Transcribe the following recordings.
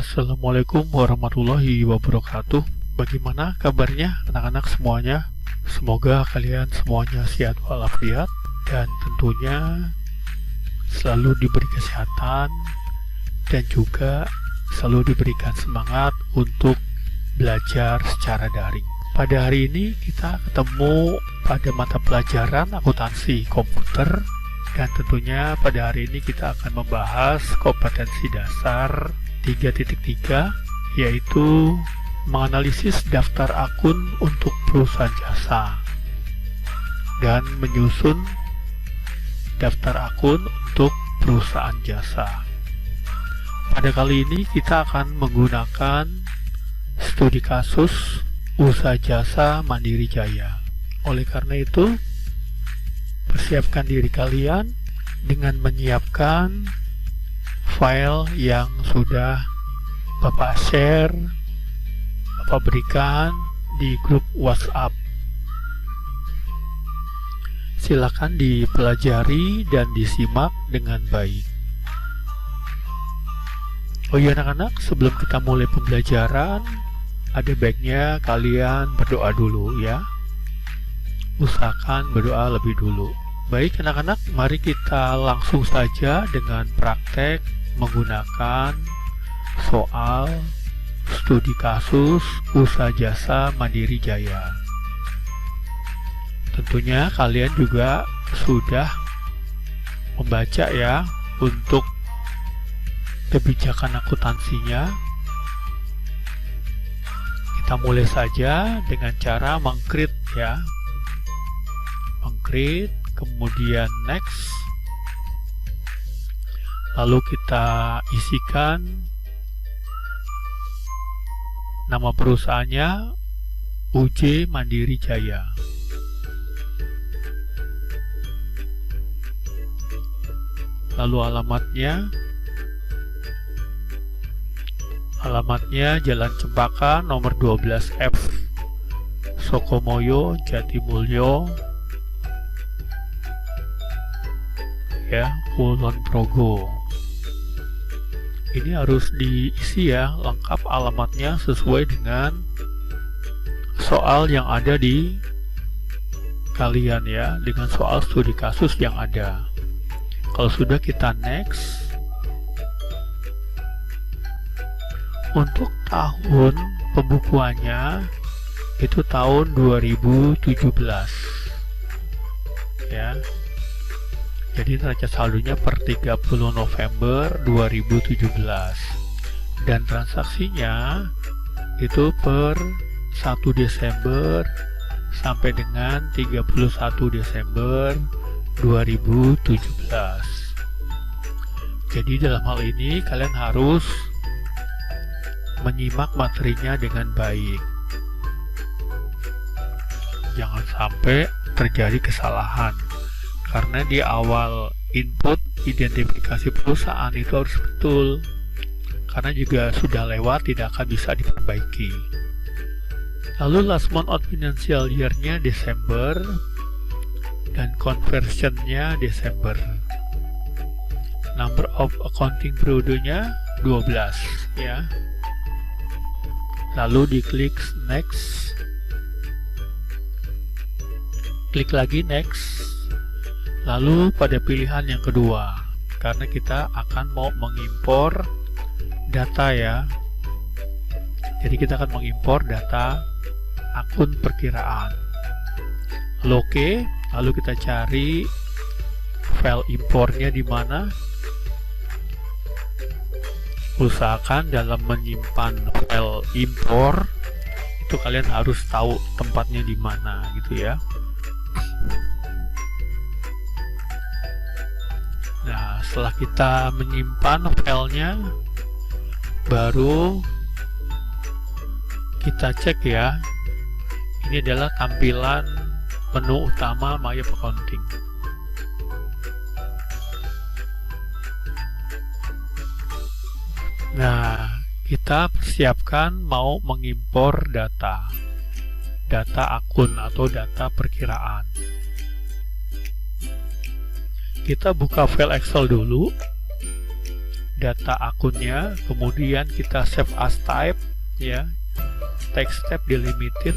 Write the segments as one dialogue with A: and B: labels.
A: Assalamualaikum warahmatullahi wabarakatuh. Bagaimana kabarnya anak-anak semuanya? Semoga kalian semuanya sehat walafiat dan tentunya selalu diberi kesehatan dan juga selalu diberikan semangat untuk belajar secara daring. Pada hari ini kita ketemu pada mata pelajaran akuntansi komputer, dan tentunya pada hari ini kita akan membahas kompetensi dasar 3.3, yaitu menganalisis daftar akun untuk perusahaan jasa dan menyusun daftar akun untuk perusahaan jasa. Pada kali ini kita akan menggunakan studi kasus usaha jasa Mandiri Jaya. Oleh karena itu, persiapkan diri kalian dengan menyiapkan file yang sudah Bapak share, Bapak berikan di grup WhatsApp. Silakan dipelajari dan disimak dengan baik. Oh iya anak-anak, sebelum kita mulai pembelajaran, ada baiknya kalian berdoa dulu ya. Usahakan berdoa lebih dulu. Baik anak-anak, mari kita langsung saja dengan praktek menggunakan soal studi kasus usaha jasa Mandiri Jaya. Tentunya kalian juga sudah membaca ya untuk kebijakan akuntansinya. Kita mulai saja dengan cara mengcreate ya. Mengcreate, kemudian next, lalu kita isikan nama perusahaannya UJ Mandiri Jaya. Lalu alamatnya Jalan Cempaka nomor 12F, Sokomoyo, Jatimulyo ya, Kulon Progo. Ini harus diisi ya, lengkap alamatnya sesuai dengan soal yang ada di kalian ya, dengan soal studi kasus yang ada. Kalau sudah, kita next. Untuk tahun pembukuannya itu tahun 2017 ya. Jadi neraca saldonya per 30 November 2017 dan transaksinya itu per 1 Desember sampai dengan 31 Desember 2017. Jadi dalam hal ini kalian harus menyimak materinya dengan baik. Jangan sampai terjadi kesalahan. Karena di awal input identifikasi perusahaan itu harus betul, karena juga sudah lewat tidak akan bisa diperbaiki. Lalu last month out financial year-nya Desember dan conversion-nya Desember. Number of accounting periodenya 12 ya. Lalu diklik next, klik lagi next. Lalu pada pilihan yang kedua, karena kita akan mau mengimpor data ya, jadi kita akan mengimpor data akun perkiraan. Lalu oke, lalu kita cari file impornya di mana. Usahakan dalam menyimpan file impor itu kalian harus tahu tempatnya di mana gitu ya. Nah, setelah kita menyimpan filenya, baru kita cek ya. Ini adalah tampilan menu utama My Accounting. Nah, kita persiapkan mau mengimpor data akun atau data perkiraan. Kita buka file Excel dulu. data akunnya, kemudian kita save as type ya, text tab delimited,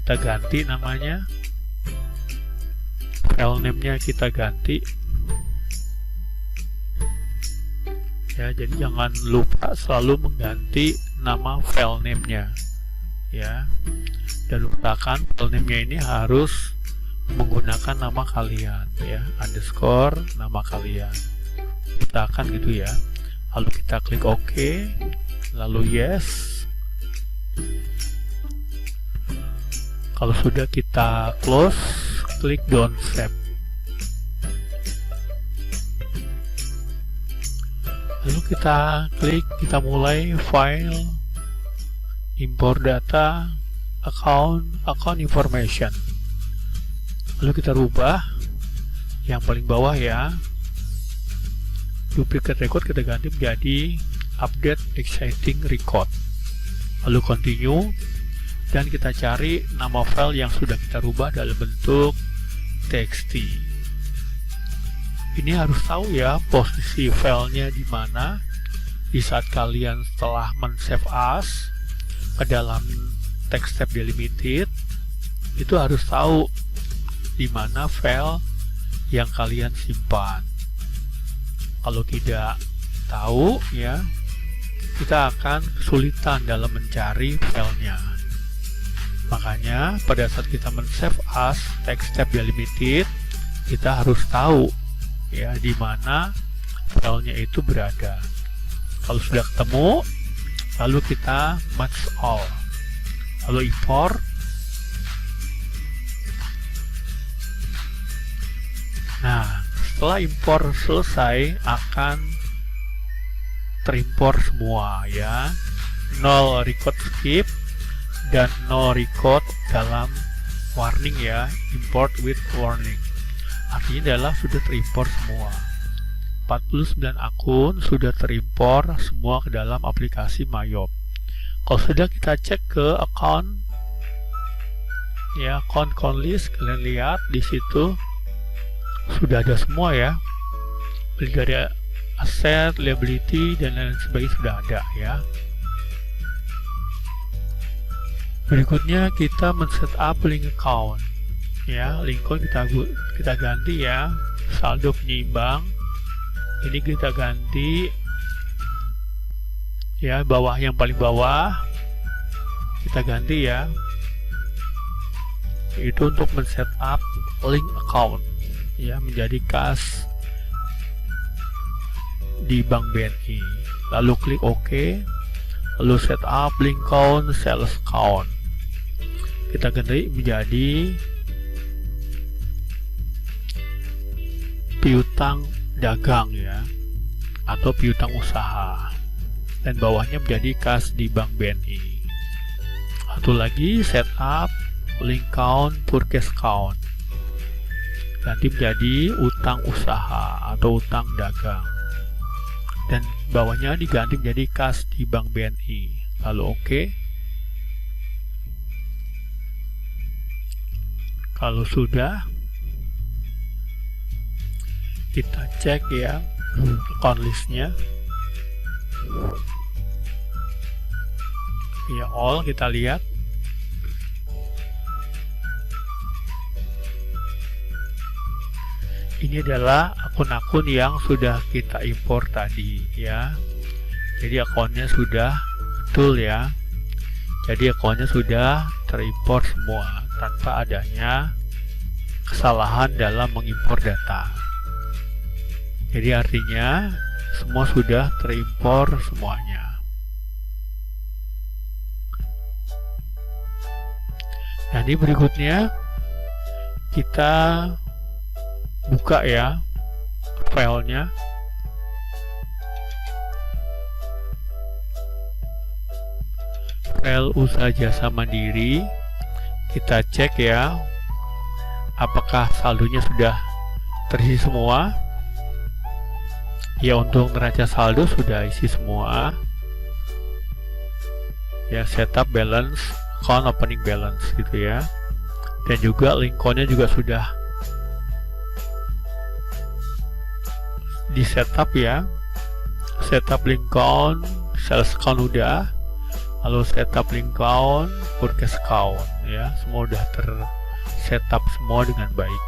A: kita ganti namanya, file name-nya kita ganti ya. Jadi jangan lupa selalu mengganti nama file name-nya ya, dan usahakan file name-nya ini harus menggunakan nama kalian ya, underscore nama kalian, usahakan gitu ya. Lalu kita klik OK, lalu yes. Kalau sudah kita close, klik don't save. Lalu kita klik, kita mulai file, import data, account information. Lalu kita rubah yang paling bawah ya, duplicate record kita ganti menjadi update existing record. Lalu continue, dan kita cari nama file yang sudah kita rubah dalam bentuk txt. Ini harus tahu ya posisi filenya di mana. Di saat kalian setelah men-save as ke dalam text tab delimited, itu harus tahu di mana file yang kalian simpan. Kalau tidak tahu ya, kita akan kesulitan dalam mencari filenya. Makanya pada saat kita men-save as text tab delimited, kita harus tahu ya di mana filenya itu berada. Kalau sudah ketemu, lalu kita match all, lalu import. Nah, setelah import selesai akan terimport semua ya, no record skip dan no record dalam warning ya, import with warning. Artinya adalah sudah terimport semua. 49 akun sudah terimport semua ke dalam aplikasi Mayop. Kalau sudah, kita cek ke account ya, account list, kalian lihat di situ sudah ada semua ya, dari aset, liability dan lain sebagainya sudah ada ya. Berikutnya kita men-setup link account ya, link account kita ganti ya, saldo penyeimbang ini kita ganti ya, bawah yang paling bawah kita ganti ya, itu untuk men-setup link account ya menjadi kas di Bank BNI. Lalu klik OK, lalu setup link account, sales account kita ganti menjadi piutang dagang ya, atau piutang usaha, dan bawahnya menjadi kas di Bank BNI. Satu lagi, setup link account, purchase account ganti menjadi utang usaha atau utang dagang, dan bawahnya diganti menjadi kas di Bank BNI. Lalu OK. Kalau sudah, kita cek ya account listnya ya, all kita lihat. Ini adalah akun-akun yang sudah kita import tadi ya. Jadi akunnya sudah betul ya. Jadi akunnya sudah terimport semua tanpa adanya kesalahan dalam mengimpor data. Jadi artinya semua sudah terimpor semuanya. Nah, ini berikutnya kita buka ya filenya. File usaha jasa mandiri, kita cek ya apakah saldonya sudah terisi semua ya. Untuk neraca saldo sudah isi semua ya, setup balance, account opening balance gitu ya, dan juga link account-nya juga sudah di setup ya. setup link count, sales count udah, lalu setup link count, purchase count ya, semua udah setup semua dengan baik.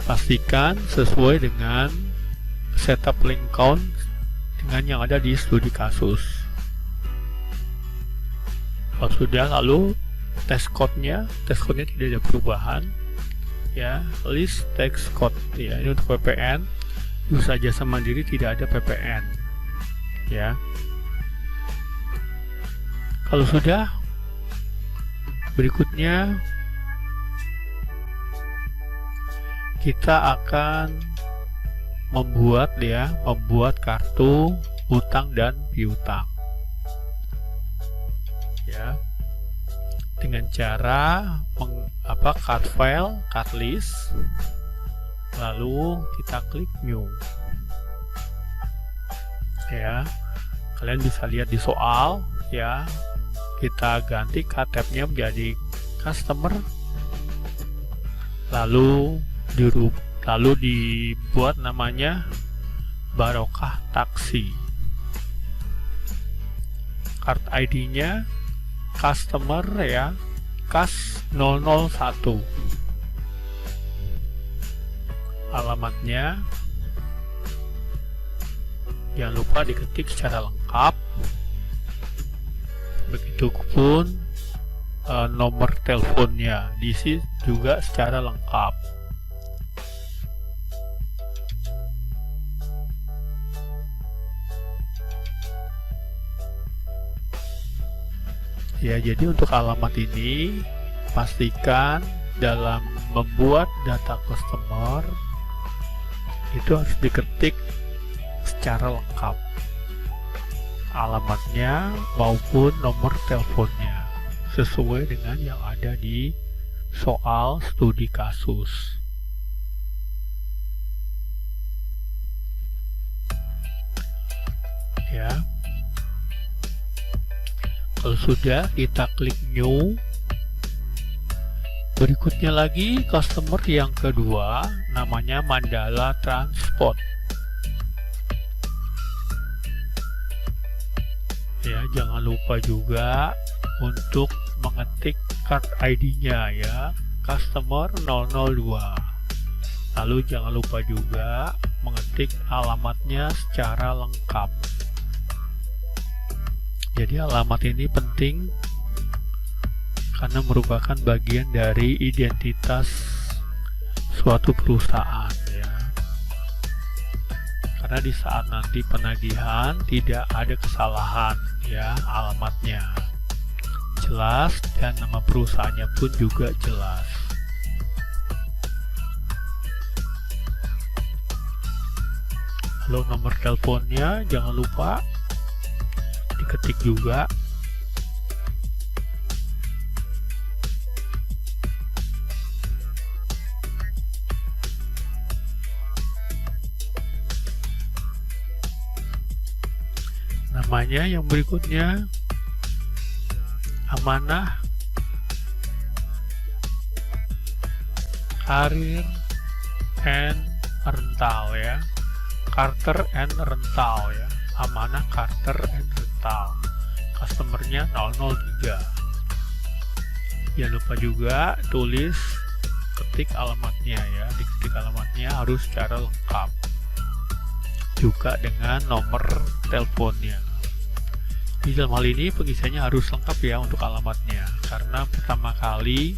A: Pastikan sesuai dengan setup link count dengan yang ada di studi kasus. Kalau sudah, lalu test code-nya tidak ada perubahan ya, list text code ya, ini untuk PPN, usaha jasa mandiri tidak ada PPN ya. Kalau sudah, berikutnya kita akan membuat kartu utang dan piutang ya, dengan cara card file, card list, lalu kita klik new ya. Kalian bisa lihat di soal ya, kita ganti card tab-nya menjadi customer, lalu dibuat namanya Barokah Taksi. Card ID-nya customer ya, kas 001. Alamatnya jangan lupa diketik secara lengkap. Begitupun nomor teleponnya diisi juga secara lengkap. Ya, jadi untuk alamat ini pastikan dalam membuat data customer itu harus diketik secara lengkap, alamatnya maupun nomor teleponnya sesuai dengan yang ada di soal studi kasus ya. Kalau sudah, kita klik new. Berikutnya lagi customer yang kedua, namanya Mandala Transport ya. Jangan lupa juga untuk mengetik card ID-nya ya, customer 002. Lalu jangan lupa juga mengetik alamatnya secara lengkap. Jadi alamat ini penting karena merupakan bagian dari identitas suatu perusahaan ya. Karena di saat nanti penagihan tidak ada kesalahan ya, alamatnya jelas dan nama perusahaannya pun juga jelas. Lalu nomor teleponnya jangan lupa diketik juga. Namanya yang berikutnya Amanah Karir and Rental ya, Carter and Rental ya, Amanah Carter and Rental, customernya 003. Jangan lupa juga tulis, ketik alamatnya ya, diketik alamatnya harus secara lengkap juga dengan nomor teleponnya. Di dalam hal ini pengisiannya harus lengkap ya untuk alamatnya, karena pertama kali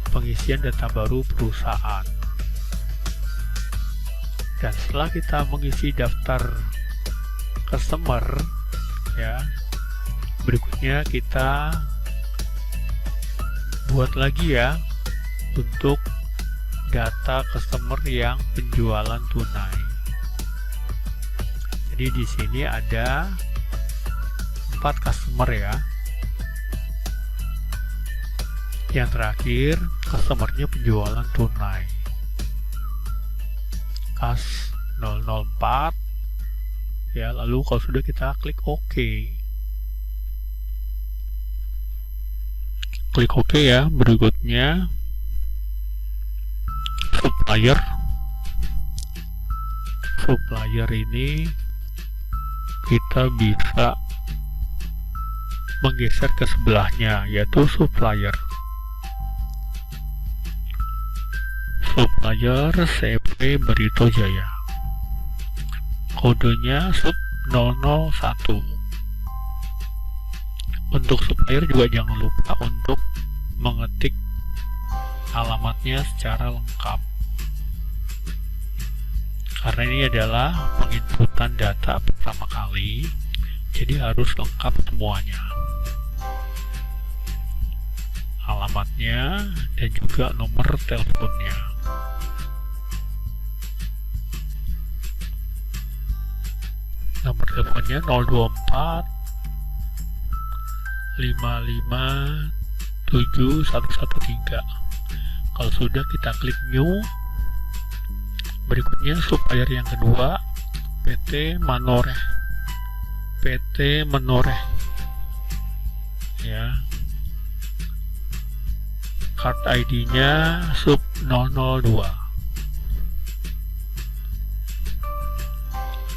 A: pengisian data baru perusahaan. Dan setelah kita mengisi daftar customer ya, berikutnya kita buat lagi ya untuk data customer yang penjualan tunai. Jadi di sini ada 4 customer ya. Yang terakhir customernya penjualan tunai, kas 004 ya. Lalu kalau sudah, kita klik OK. klik OK ya. Berikutnya supplier. Supplier ini kita bisa menggeser ke sebelahnya, yaitu supplier. Supplier CV Barito Jaya. Kodenya sub 001. Untuk supplier juga jangan lupa untuk mengetik alamatnya secara lengkap, karena ini adalah penginputan data pertama kali, jadi harus lengkap semuanya, alamatnya dan juga nomor teleponnya. Nomor teleponnya 024 557 113. Kalau sudah, kita klik new. Berikutnya supplier yang kedua, PT Manoreh. PT Manoreh ya, card ID nya sub 002.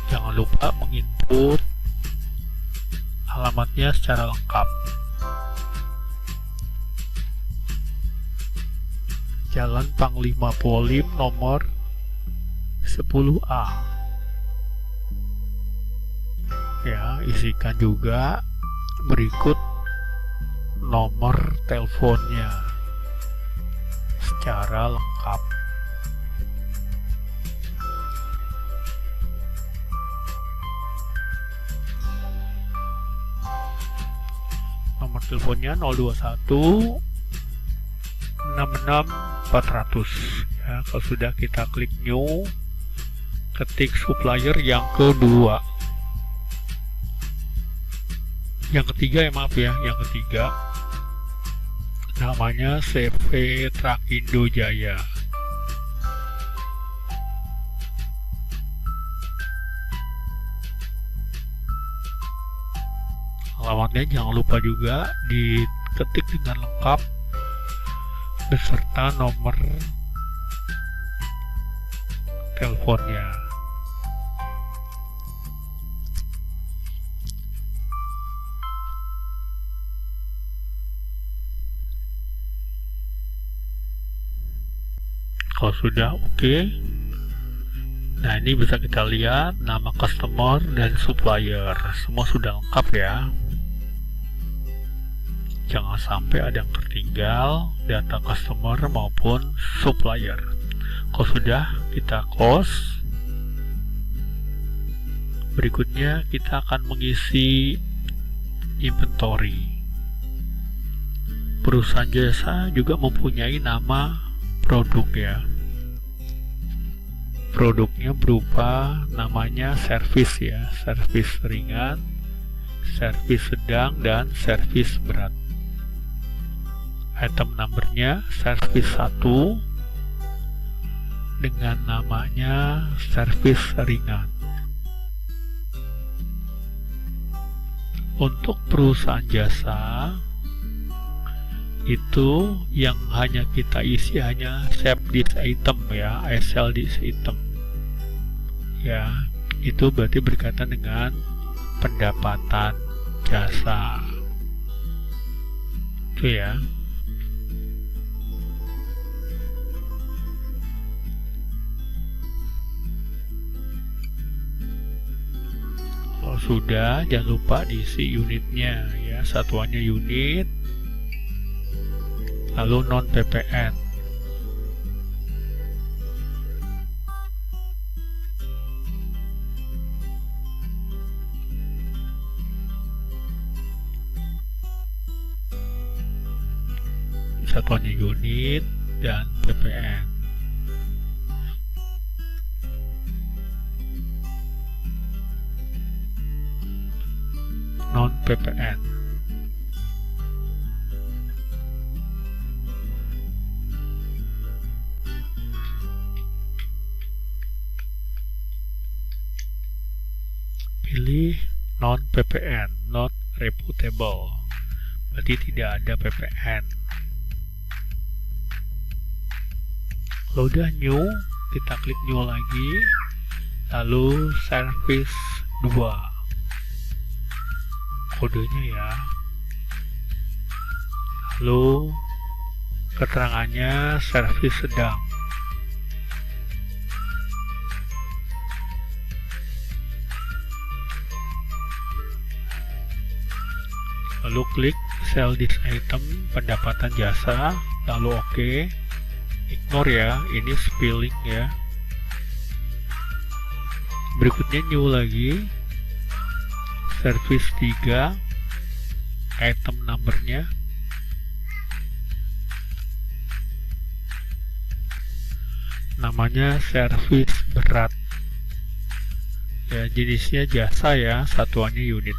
A: Jangan lupa menginput alamatnya secara lengkap. Jalan Panglima Polim nomor 10A. Ya, isikan juga berikut nomor teleponnya secara lengkap. Nomor teleponnya 021 66 400 ya. Kalau sudah, kita klik new, ketik supplier yang kedua. Yang ketiga ya, maaf ya, yang ketiga namanya CV Trakindo Jaya. Alamatnya jangan lupa juga diketik dengan lengkap beserta nomor teleponnya. Kalau sudah oke, nah ini bisa kita lihat nama customer dan supplier, semua sudah lengkap ya. Jangan sampai ada yang tertinggal, data customer maupun supplier. Kalau sudah, kita close. Berikutnya kita akan mengisi inventory. Perusahaan jasa juga mempunyai nama produk ya. Produknya berupa namanya servis ya, servis ringan, servis sedang, dan servis berat. Item numbernya servis 1 dengan namanya servis ringan. Untuk perusahaan jasa itu yang hanya kita isi hanya save this item ya, I sell this item ya. Itu berarti berkaitan dengan pendapatan jasa itu ya. Kalau sudah, jangan lupa diisi unitnya ya, satuannya unit, lalu non PPN. Satuannya unit dan PPN. Non PPN. Pilih non PPN, not reputable, berarti tidak ada PPN. Kalau udah new, kita klik new lagi, lalu service 2 kodenya ya, lalu keterangannya service sedang. Lalu klik sell this item, pendapatan jasa, lalu oke. Ignore ya, ini spelling ya. Berikutnya new lagi, service 3, item numbernya, namanya service berat ya, jenisnya jasa ya, satuannya unit.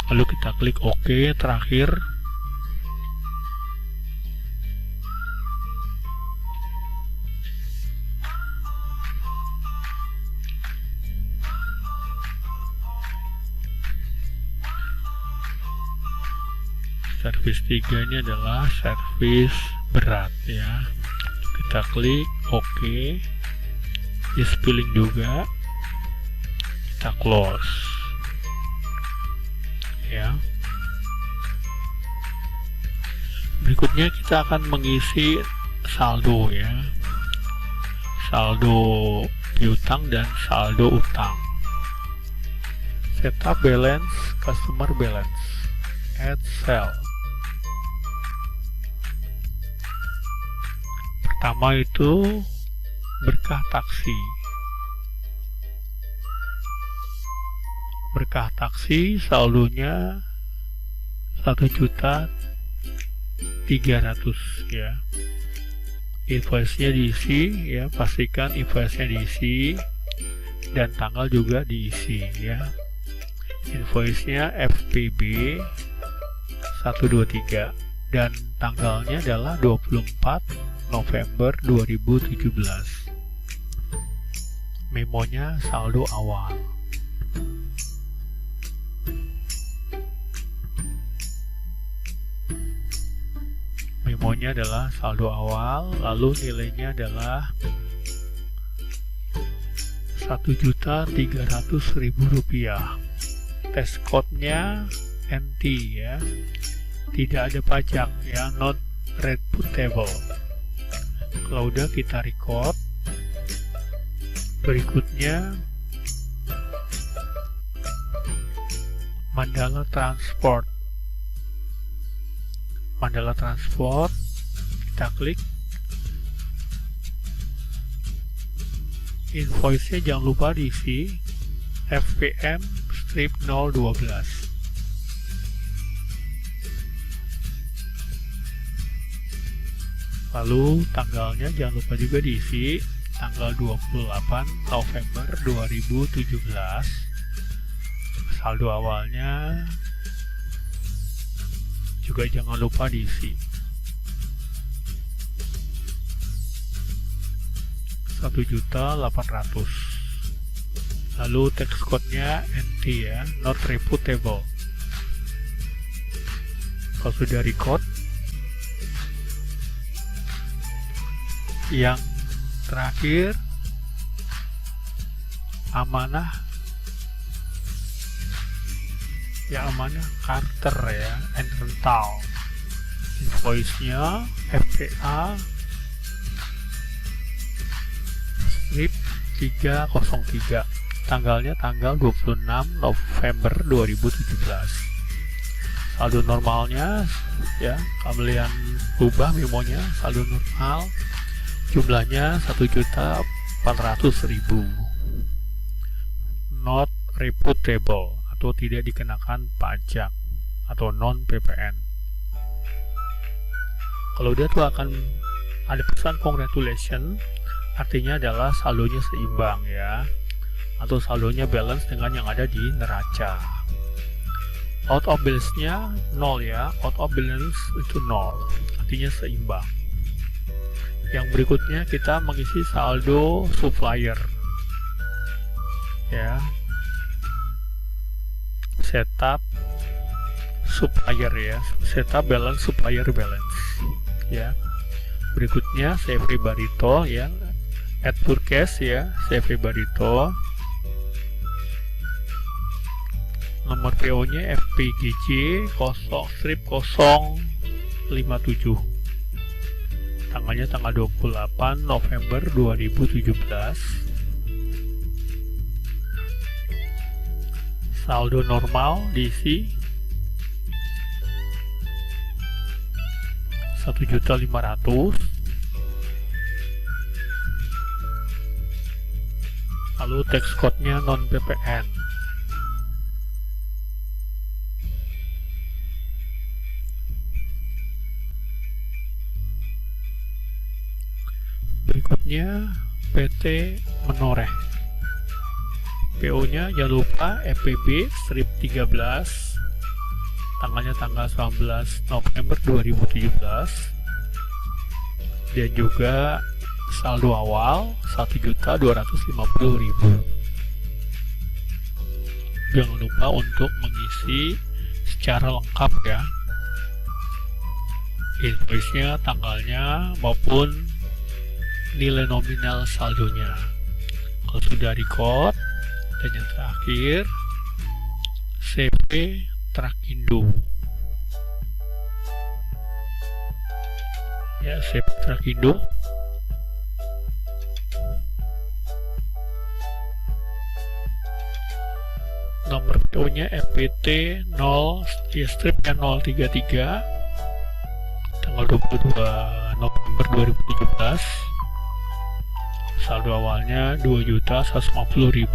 A: Lalu kita klik OK. Terakhir service 3 ini adalah service berat ya. Kita klik OK, di spelling juga, kita close ya. Berikutnya kita akan mengisi saldo ya, saldo piutang dan saldo utang. Setup balance, customer balance, add sell. Pertama itu berkah taksi. Berkah taksi saldonya 1.300.000 ya. Invoice-nya diisi ya, pastikan invoice-nya diisi dan tanggal juga diisi ya. Invoice-nya FPB 123 dan tanggalnya adalah 24 November 2017. Memonya saldo awal. Memonya adalah saldo awal, lalu nilainya adalah Rp1.300.000. Test code-nya NT ya, tidak ada pajak ya, not reputable. Kalau udah kita record. Berikutnya Mandala Transport. Mandala Transport, kita klik. Invoice-nya jangan lupa diisi FPM strip 012. Lalu tanggalnya jangan lupa juga diisi tanggal 28 November 2017. Saldo awalnya juga jangan lupa diisi 1.800.000. Lalu text code-nya NT ya, not reputable. Kalau sudah record, yang terakhir amanah ya, amanah Carter ya, and rental. Invoice-nya FPA strip 303, tanggalnya tanggal 26 November 2017. Saldo normalnya ya, kalian ubah memonya saldo normal, jumlahnya 1.400.000. Not reputable atau tidak dikenakan pajak atau non PPN. Kalau udah tuh akan ada pesan congratulations, artinya adalah saldonya seimbang ya, atau saldonya balance dengan yang ada di neraca. Out of balance-nya 0 ya, out of balance itu 0, artinya seimbang. Yang berikutnya kita mengisi saldo supplier ya. Setup supplier ya, setup balance supplier balance ya. Berikutnya Safety Barito ya, add purchase ya, Safety Barito. Nomor PO nya FPGJ 0/057, tanggalnya tanggal 28 November 2017. Saldo normal diisi 1.500.000. Lalu tax code-nya non PPN. Berikutnya PT Menoreh, PO nya jangan lupa FPB strip 13, tanggalnya tanggal 19 November 2017, dan juga saldo awal 1.250.000. Jangan lupa untuk mengisi secara lengkap ya, invoice-nya, tanggalnya maupun nilai nominal saldonya. Kalau sudah record, dan yang terakhir CP Trakindo ya, CP Trakindo. Nomor PO nya FPT 0 ya, stripnya 033, tanggal 22 November 2017. Saldo awalnya 2.150.000.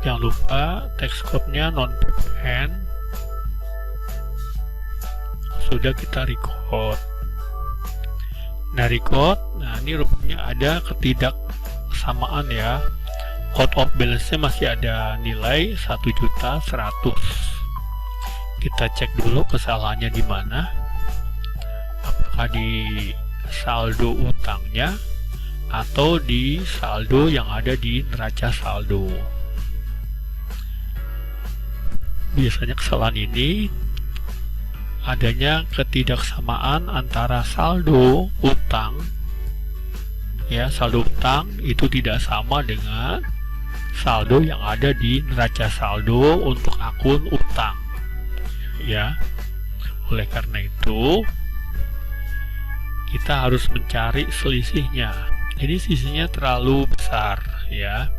A: Jangan lupa tax code-nya non PPN. Sudah kita record. Nah, record. Nah, ini rupanya ada ketidaksamaan ya. Out of balance-nya masih ada nilai 1.100.000. Kita cek dulu kesalahannya di mana. Apakah di saldo utangnya atau di saldo yang ada di neraca saldo. Biasanya kesalahan ini adanya ketidaksamaan antara saldo utang ya, saldo utang itu tidak sama dengan saldo yang ada di neraca saldo untuk akun utang ya. Oleh karena itu kita harus mencari selisihnya. Jadi selisihnya terlalu besar ya,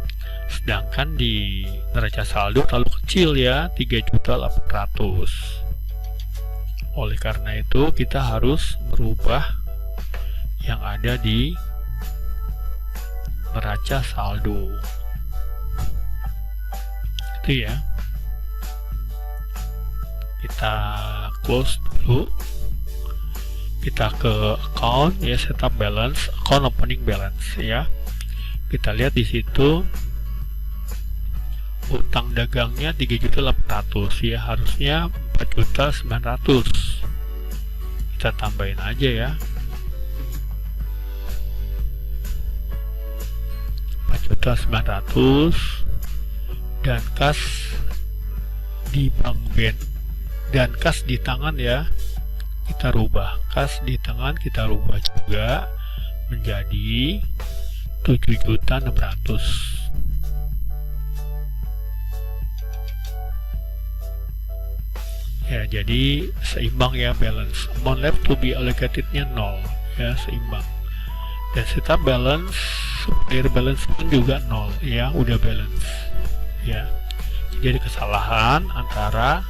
A: sedangkan di neraca saldo terlalu kecil ya, 3.800.000. Oleh karena itu kita harus merubah yang ada di neraca saldo itu ya. Kita close dulu, kita ke account ya, setup balance, account opening balance ya. Kita lihat di situ utang dagangnya 3.800.000 ya, harusnya 4.900.000. Kita tambahin aja ya, 4.900.000, dan kas di bank BN dan kas di tangan ya, kita rubah kas di tangan, kita rubah juga menjadi 7.600.000. Ya, jadi seimbang ya balance. Amount left to be allocated-nya 0 ya, seimbang. Dan setup balance, supplier balance pun juga 0 ya, udah balance ya. Jadi kesalahan antara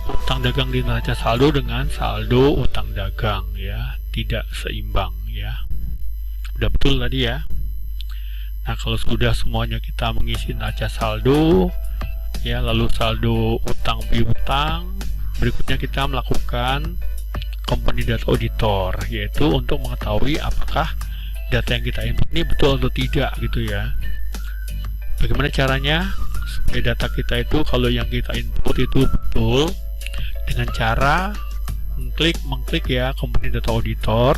A: utang dagang di neraca saldo dengan saldo utang dagang ya, tidak seimbang ya. Udah betul tadi ya. Nah, kalau sudah semuanya kita mengisi neraca saldo ya, lalu saldo utang piutang, berikutnya kita melakukan company data auditor, yaitu untuk mengetahui apakah data yang kita input ini betul atau tidak gitu ya. Bagaimana caranya supaya data kita itu, kalau yang kita input itu betul, dengan cara mengklik ya company data auditor,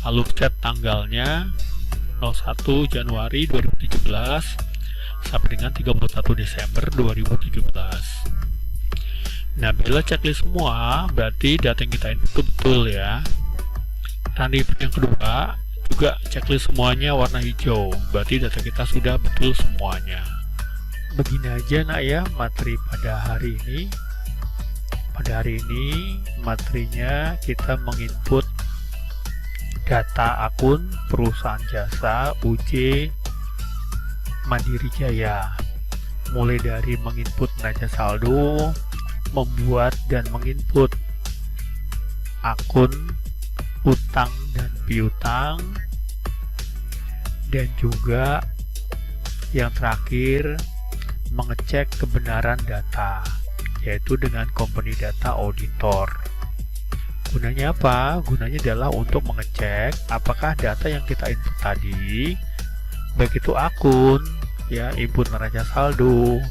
A: lalu set tanggalnya, 01 Januari 2017 sampai dengan 31 Desember 2017. Nah, bila checklist semua, berarti data yang kita input betul ya. Tanda input yang kedua juga checklist semuanya warna hijau, berarti data kita sudah betul semuanya. Begini aja nak ya materi pada hari ini. Pada hari ini materinya kita menginput data akun perusahaan jasa UJ Mandiri Jaya, mulai dari menginput neraca saldo, membuat dan menginput akun utang dan piutang, dan juga yang terakhir mengecek kebenaran data, yaitu dengan company data auditor. Gunanya apa? Gunanya adalah untuk mengecek apakah data yang kita input tadi, baik itu akun, ya, input neraca saldo,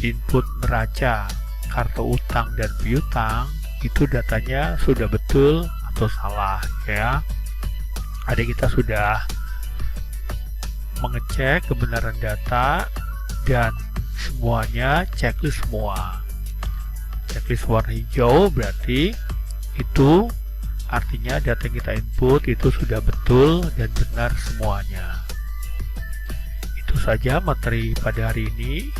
A: input neraca, kartu utang dan piutang, itu datanya sudah betul atau salah ya. Ada kita sudah mengecek kebenaran data dan semuanya checklist semua. Checklist warna hijau berarti itu artinya data yang kita input itu sudah betul dan benar semuanya. Itu saja materi pada hari ini.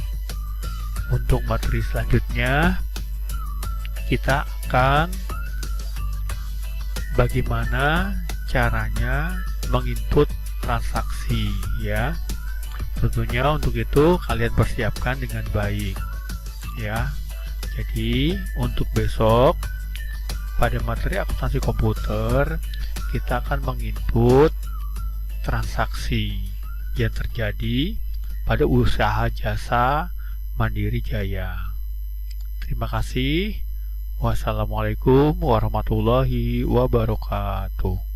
A: Untuk materi selanjutnya kita akan bagaimana caranya menginput transaksi ya. Tentunya untuk itu kalian persiapkan dengan baik ya. Jadi untuk besok pada materi akuntansi komputer kita akan menginput transaksi yang terjadi pada usaha jasa Mandiri Jaya. Terima kasih. Wassalamualaikum warahmatullahi wabarakatuh.